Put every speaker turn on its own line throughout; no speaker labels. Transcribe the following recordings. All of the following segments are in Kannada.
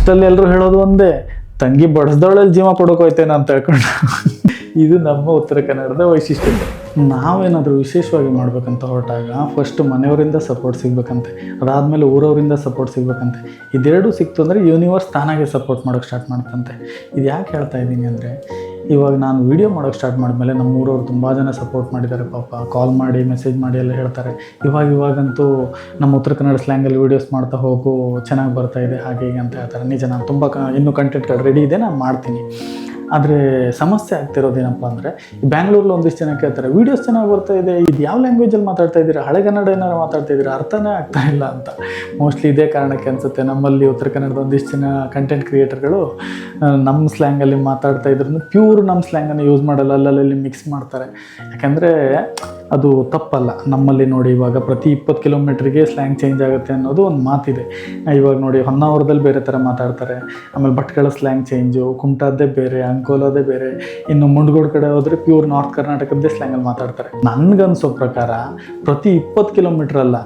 ಲಾಸ್ಟಲ್ಲಿ ಎಲ್ಲರೂ ಹೇಳೋದು ಒಂದೇ, ತಂಗಿ ಬಡಿಸ್ದವಳಲ್ಲಿ ಜೀವ ಕೊಡೋಕೋಯ್ತೇನೆ ಅಂತ ಹೇಳ್ಕೊಂಡು. ಇದು ನಮ್ಮ ಉತ್ತರ ಕನ್ನಡದ ವೈಶಿಷ್ಟ್ಯತೆ. ನಾವೇನಾದರೂ ವಿಶೇಷವಾಗಿ ಮಾಡ್ಬೇಕಂತ ಹೊರಟಾಗ ಫಸ್ಟ್ ಮನೆಯವರಿಂದ ಸಪೋರ್ಟ್ ಸಿಗ್ಬೇಕಂತೆ, ಅದಾದಮೇಲೆ ಊರವರಿಂದ ಸಪೋರ್ಟ್ ಸಿಗ್ಬೇಕಂತೆ. ಇದೆರಡೂ ಸಿಕ್ತು ಅಂದರೆ ಯೂನಿವರ್ಸ್ ತಾನಾಗೆ ಸಪೋರ್ಟ್ ಮಾಡೋಕ್ಕೆ ಸ್ಟಾರ್ಟ್ ಮಾಡ್ತಂತೆ. ಇದು ಯಾಕೆ ಹೇಳ್ತಾ ಇದ್ದೀನಿ ಅಂದರೆ, ಇವಾಗ ನಾನು ವೀಡಿಯೋ ಮಾಡೋಕ್ಕೆ ಸ್ಟಾರ್ಟ್ ಮಾಡಿದ್ಮೇಲೆ ನಮ್ಮ ಊರವ್ರು ತುಂಬ ಜನ ಸಪೋರ್ಟ್ ಮಾಡಿದ್ದಾರೆ ಪಾಪ. ಕಾಲ್ ಮಾಡಿ ಮೆಸೇಜ್ ಮಾಡಿ ಎಲ್ಲ ಹೇಳ್ತಾರೆ, ಇವಾಗಂತೂ ನಮ್ಮ ಉತ್ತರ ಕನ್ನಡ ಸ್ಲ್ಯಾಂಗಲ್ಲಿ ವೀಡಿಯೋಸ್ ಮಾಡ್ತಾ ಹೋಗು, ಚೆನ್ನಾಗಿ ಬರ್ತಾಯಿದೆ ಹಾಗೆ ಹೀಗೆ ಅಂತ ಹೇಳ್ತಾರೆ. ನಿಜ, ನಾನು ತುಂಬ ಇನ್ನೂ ಕಂಟೆಂಟ್ ರೆಡಿ ಇದೆ, ನಾನು ಮಾಡ್ತೀನಿ. ಆದರೆ ಸಮಸ್ಯೆ ಆಗ್ತಿರೋದೇನಪ್ಪ ಅಂದರೆ, ಬ್ಯಾಂಗ್ಳೂರಲ್ಲಿ ಒಂದಿಷ್ಟು ಜನ ಕೇಳ್ತಾರೆ, ವೀಡಿಯೋಸ್ ಚೆನ್ನಾಗಿ ಬರ್ತಾ ಇದೆ, ಇದು ಯಾವ ಲ್ಯಾಂಗ್ವೇಜಲ್ಲಿ ಮಾತಾಡ್ತಾ ಇದ್ದೀರಾ, ಹಳೆಗನ್ನಡ ಏನಾರು ಮಾತಾಡ್ತಾ ಇದ್ದೀರಾ, ಅರ್ಥನೇ ಆಗ್ತಾ ಇಲ್ಲ ಅಂತ. ಮೋಸ್ಟ್ಲಿ ಇದೇ ಕಾರಣಕ್ಕೆ ಅನಿಸುತ್ತೆ ನಮ್ಮಲ್ಲಿ ಉತ್ತರ ಕನ್ನಡದ ಒಂದಿಷ್ಟು ಜನ ಕಂಟೆಂಟ್ ಕ್ರಿಯೇಟರ್ಗಳು ನಮ್ಮ ಸ್ಲ್ಯಾಂಗಲ್ಲಿ ಮಾತಾಡ್ತಾ ಇದ್ರು ಪ್ಯೂರ್ ನಮ್ಮ ಸ್ಲ್ಯಾಂಗನ್ನು ಯೂಸ್ ಮಾಡಲ್ಲ, ಅಲ್ಲಲ್ಲಿ ಮಿಕ್ಸ್ ಮಾಡ್ತಾರೆ. ಯಾಕೆಂದರೆ ಅದು ತಪ್ಪಲ್ಲ. ನಮ್ಮಲ್ಲಿ ನೋಡಿ, ಇವಾಗ ಪ್ರತಿ 20 ಕಿಲೋಮೀಟ್ರಿಗೆ ಸ್ಲ್ಯಾಂಗ್ ಚೇಂಜ್ ಆಗುತ್ತೆ ಅನ್ನೋದು ಒಂದು ಮಾತಿದೆ. ಇವಾಗ ನೋಡಿ, ಹೊನ್ನಾವರದಲ್ಲಿ ಬೇರೆ ಥರ ಮಾತಾಡ್ತಾರೆ, ಆಮೇಲೆ ಭಟ್ಕಳ ಸ್ಲ್ಯಾಂಗ್ ಚೇಂಜು, ಕುಮಟಾದ್ದೇ ಬೇರೆ, ಅಂಕೋಲಾದೇ ಬೇರೆ, ಇನ್ನು ಮುಂಡಗೋಡು ಕಡೆ ಹೋದರೆ ಪ್ಯೂರ್ ನಾರ್ತ್ ಕರ್ನಾಟಕದ್ದೇ ಸ್ಲ್ಯಾಂಗಲ್ಲಿ ಮಾತಾಡ್ತಾರೆ. ನನಗನ್ಸೋ ಪ್ರಕಾರ ಪ್ರತಿ 20 ಕಿಲೋಮೀಟ್ರ್ ಅಲ್ಲ,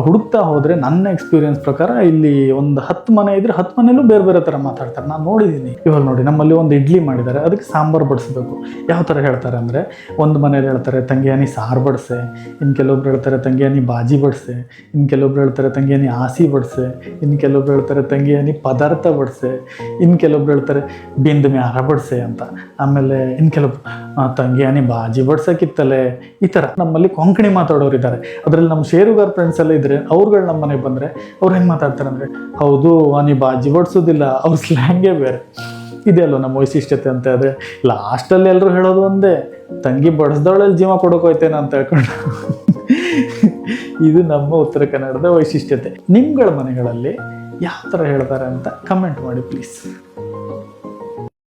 ಹುಡುಕ್ತಾ ಹೋದರೆ ನನ್ನ ಎಕ್ಸ್ಪೀರಿಯನ್ಸ್ ಪ್ರಕಾರ ಇಲ್ಲಿ ಒಂದು 10 ಮನೆ ಇದ್ದರೆ 10 ಮನೇಲೂ ಬೇರೆ ಬೇರೆ ಥರ ಮಾತಾಡ್ತಾರೆ. ನಾನು ನೋಡಿದ್ದೀನಿ. ಇವಾಗ ನೋಡಿ, ನಮ್ಮಲ್ಲಿ ಒಂದು ಇಡ್ಲಿ ಮಾಡಿದ್ದಾರೆ, ಅದಕ್ಕೆ ಸಾಂಬಾರು ಬಡಿಸ್ಬೇಕು. ಯಾವ ಥರ ಹೇಳ್ತಾರೆ ಅಂದರೆ, ಒಂದು ಮನೇಲಿ ಹೇಳ್ತಾರೆ ತಂಗಿಯಾನಿ ಸಾರು ಬಡಿಸೆ, ಇನ್ನು ಕೆಲವೊಬ್ರು ಹೇಳ್ತಾರೆ ತಂಗಿಯಾನಿ ಬಾಜಿ ಬಡಿಸೆ, ಇನ್ನು ಕೆಲವೊಬ್ರು ಹೇಳ್ತಾರೆ ತಂಗಿಯಾನಿ ಆಸಿ ಬಡಿಸೆ, ಇನ್ನು ಕೆಲವೊಬ್ರು ಹೇಳ್ತಾರೆ ತಂಗಿಯಾನಿ ಪದಾರ್ಥ ಬಡಿಸೆ, ಇನ್ನು ಕೆಲವೊಬ್ರು ಹೇಳ್ತಾರೆ ಬಿಂದು ಮ್ಯಾರ ಬಡಿಸೆ ಅಂತ. ಆಮೇಲೆ ಇನ್ನು ಕೆಲವೊಬ್ರು ತಂಗಿಯಾನಿ ಬಾಜಿ ಬಡ್ಸೋಕ್ಕಿತ್ತಲೆ. ಈ ಥರ ನಮ್ಮಲ್ಲಿ ಕೊಂಕಣಿ ಮಾತಾಡೋರು ಇದ್ದಾರೆ. ಅದರಲ್ಲಿ ನಮ್ಮ ಶೇರುಗಾರ್ ಫ್ರೆಂಡ್ಸ್ ಎಲ್ಲ ಇದ್ದರೆ ಅವ್ರುಗಳು ನಮ್ಮ ಮನೆಗೆ ಬಂದರೆ ಅವ್ರು ಹೆಂಗೆ ಮಾತಾಡ್ತಾರೆ ಅಂದರೆ, ಹೌದು ನೀ ಬಾಜಿ ಬಡಿಸೋದಿಲ್ಲ, ಅವ್ರ ಸ್ಲ್ಯಾಂಗೇ ಬೇರೆ. ಇದೆ ಅಲ್ವ ನಮ್ಮ ವೈಶಿಷ್ಟ್ಯತೆ ಅಂತ. ಆದರೆ ಲಾಸ್ಟಲ್ಲಿ ಎಲ್ಲರೂ ಹೇಳೋದು ಒಂದೇ, ತಂಗಿ ಬಡಿಸ್ದವಳಲ್ಲಿ ಜೀವ ಕೊಡೋಕೋಯ್ತೇನೆ ಅಂತ ಹೇಳ್ಕೊಂಡು. ಇದು ನಮ್ಮ ಉತ್ತರ ಕನ್ನಡದ ವೈಶಿಷ್ಟ್ಯತೆ. ನಿಮ್ಗಳ ಮನೆಗಳಲ್ಲಿ ಯಾವ ಥರ ಹೇಳ್ತಾರೆ ಅಂತ ಕಮೆಂಟ್ ಮಾಡಿ ಪ್ಲೀಸ್.